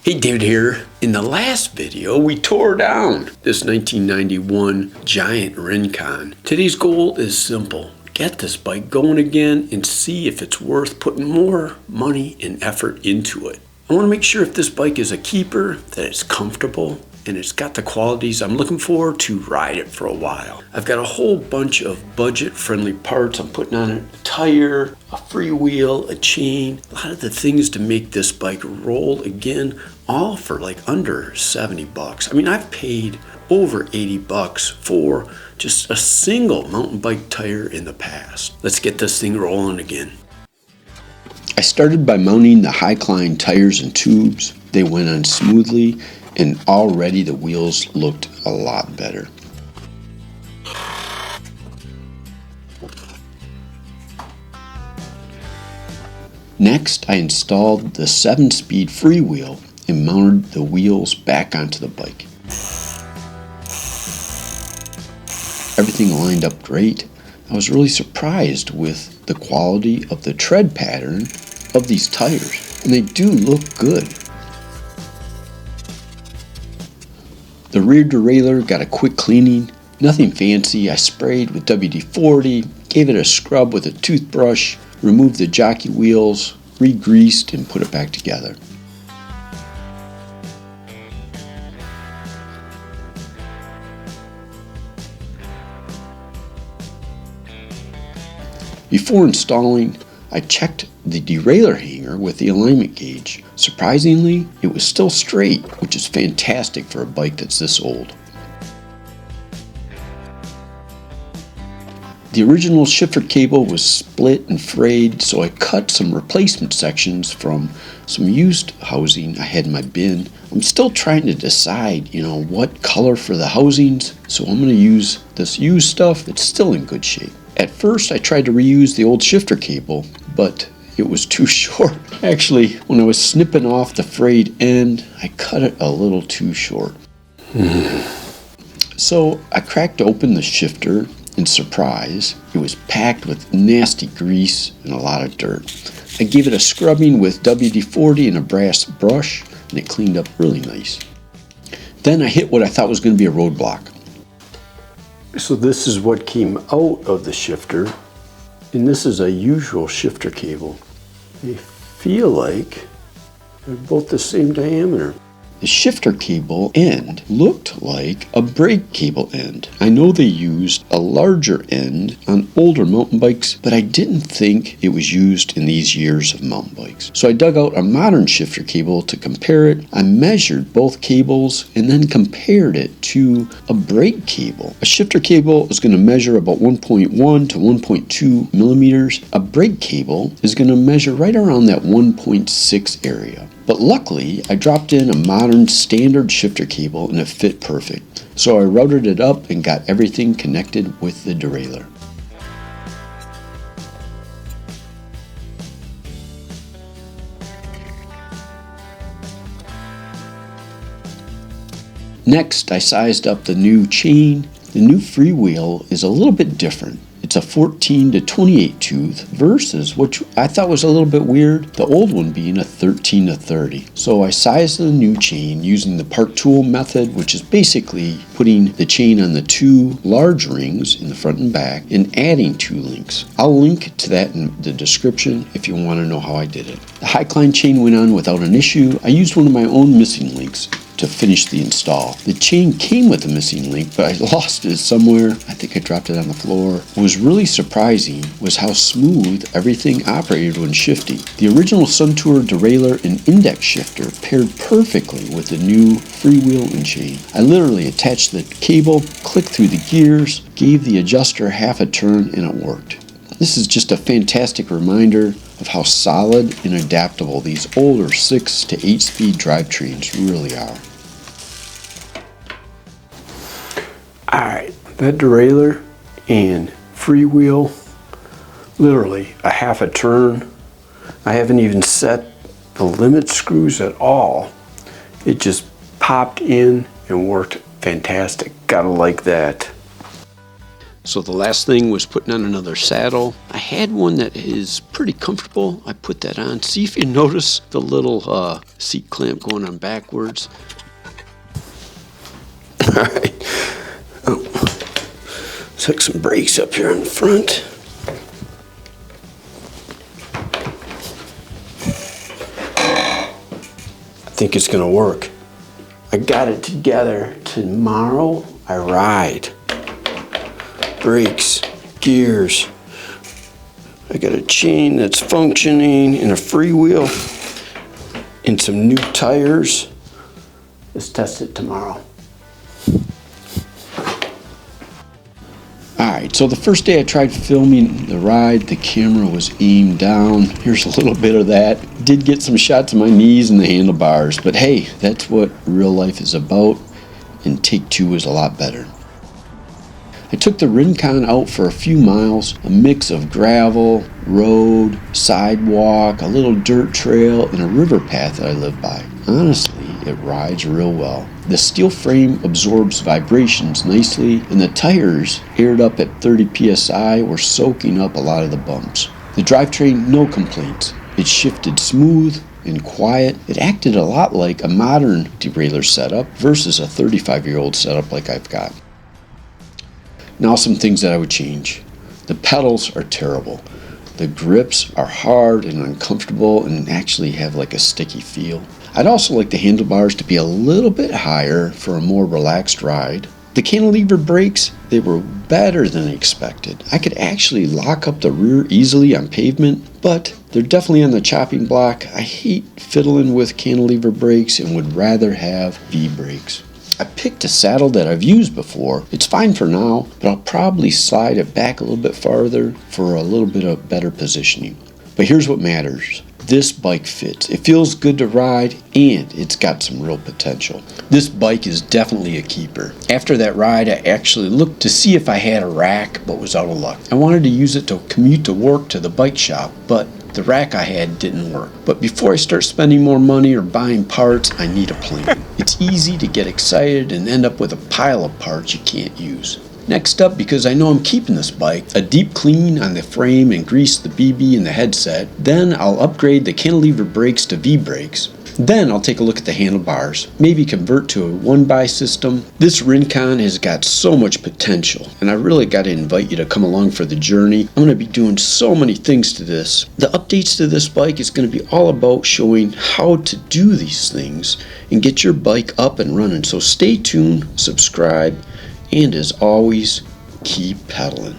Hey, David here. In the last video, we tore down this 1991 Giant Rincon. Today's goal is simple. Get this bike going again and see if it's worth putting more money and effort into it. I want to make sure if this bike is a keeper, that it's comfortable, and it's got the qualities I'm looking for to ride it for a while. I've got a whole bunch of budget-friendly parts I'm putting on it. A tire, a freewheel, a chain, a lot of the things to make this bike roll again, all for like under 70 bucks. I mean, I've paid over 80 bucks for just a single mountain bike tire in the past. Let's get this thing rolling again. I started by mounting the Hycline tires and tubes. They went on smoothly, and already the wheels looked a lot better. Next, I installed the 7-speed freewheel and mounted the wheels back onto the bike. Everything lined up great. I was really surprised with the quality of the tread pattern of these tires, and they do look good. The rear derailleur got a quick cleaning, nothing fancy. I sprayed with WD-40, gave it a scrub with a toothbrush, removed the jockey wheels, re-greased, and put it back together. Before installing, I checked the derailleur hanger with the alignment gauge. Surprisingly, it was still straight, which is fantastic for a bike that's this old. The original shifter cable was split and frayed, so I cut some replacement sections from some used housing I had in my bin. I'm still trying to decide, what color for the housings, so I'm going to use this used stuff that's still in good shape. At first, I tried to reuse the old shifter cable, but it was too short. Actually, when I was snipping off the frayed end, I cut it a little too short. So I cracked open the shifter. In surprise, it was packed with nasty grease and a lot of dirt. I gave it a scrubbing with WD-40 and a brass brush, and it cleaned up really nice. Then I hit what I thought was going to be a roadblock. So this is what came out of the shifter, and this is a usual shifter cable. They feel like they're both the same diameter. The shifter cable end looked like a brake cable end. I know they used a larger end on older mountain bikes, but I didn't think it was used in these years of mountain bikes. So I dug out a modern shifter cable to compare it. I measured both cables and then compared it to a brake cable. A shifter cable is going to measure about 1.1 to 1.2 millimeters. A brake cable is going to measure right around that 1.6 area. But luckily, I dropped in a modern standard shifter cable and it fit perfect. So I routed it up and got everything connected with the derailleur. Next, I sized up the new chain. The new freewheel is a little bit different. It's a 14 to 28 tooth versus what I thought was a little bit weird, the old one being a 13 to 30. So I sized the new chain using the part tool method, which is basically putting the chain on the two large rings in the front and back and adding 2 links. I'll link to that in the description if you want to know how I did it. The Hycline chain went on without an issue. I used one of my own missing links to finish the install. The chain came with a missing link, but I lost it somewhere. I think I dropped it on the floor. What was really surprising was how smooth everything operated when shifting. The original Suntour derailleur and index shifter paired perfectly with the new freewheel and chain. I literally attached the cable, clicked through the gears, gave the adjuster half a turn, and it worked. This is just a fantastic reminder of how solid and adaptable these older 6 to 8 speed drivetrains really are. Alright, that derailleur and freewheel, literally a half a turn. I haven't even set the limit screws at all. It just popped in and worked fantastic. Gotta like that. So the last thing was putting on another saddle. I had one that is pretty comfortable. I put that on. See if you notice the little seat clamp going on backwards. All right. Oh. Took some brakes up here in the front. I think it's gonna work. I got it together. Tomorrow I ride. Brakes, gears. I got a chain that's functioning and a freewheel and some new tires. Let's test it tomorrow. Alright, so the first day I tried filming the ride, the camera was aimed down. Here's a little bit of that. Did get some shots of my knees and the handlebars, but hey, that's what real life is about, and take two is a lot better. I took the Rincon out for a few miles, a mix of gravel, road, sidewalk, a little dirt trail, and a river path that I live by. Honestly, it rides real well. The steel frame absorbs vibrations nicely, and the tires, aired up at 30 psi, were soaking up a lot of the bumps. The drivetrain, no complaints. It shifted smooth and quiet. It acted a lot like a modern derailleur setup versus a 35-year-old setup like I've got. Now some things that I would change. The pedals are terrible. The grips are hard and uncomfortable and actually have like a sticky feel. I'd also like the handlebars to be a little bit higher for a more relaxed ride. The cantilever brakes, they were better than expected. I could actually lock up the rear easily on pavement, but they're definitely on the chopping block. I hate fiddling with cantilever brakes and would rather have V-brakes. I picked a saddle that I've used before. It's fine for now, but I'll probably slide it back a little bit farther for a little bit of better positioning. But here's what matters. This bike fits. It feels good to ride, and it's got some real potential. This bike is definitely a keeper. After that ride, I actually looked to see if I had a rack, but was out of luck. I wanted to use it to commute to work to the bike shop, but the rack I had didn't work. But before I start spending more money or buying parts, I need a plan. It's easy to get excited and end up with a pile of parts you can't use. Next up, because I know I'm keeping this bike, a deep clean on the frame and grease the BB and the headset. Then I'll upgrade the cantilever brakes to V-brakes. Then I'll take a look at the handlebars, maybe convert to a 1x system. This Rincon has got so much potential, and I really got to invite you to come along for the journey. I'm going to be doing so many things to this. The updates to this bike is going to be all about showing how to do these things and get your bike up and running. So stay tuned, subscribe, and as always, keep pedaling.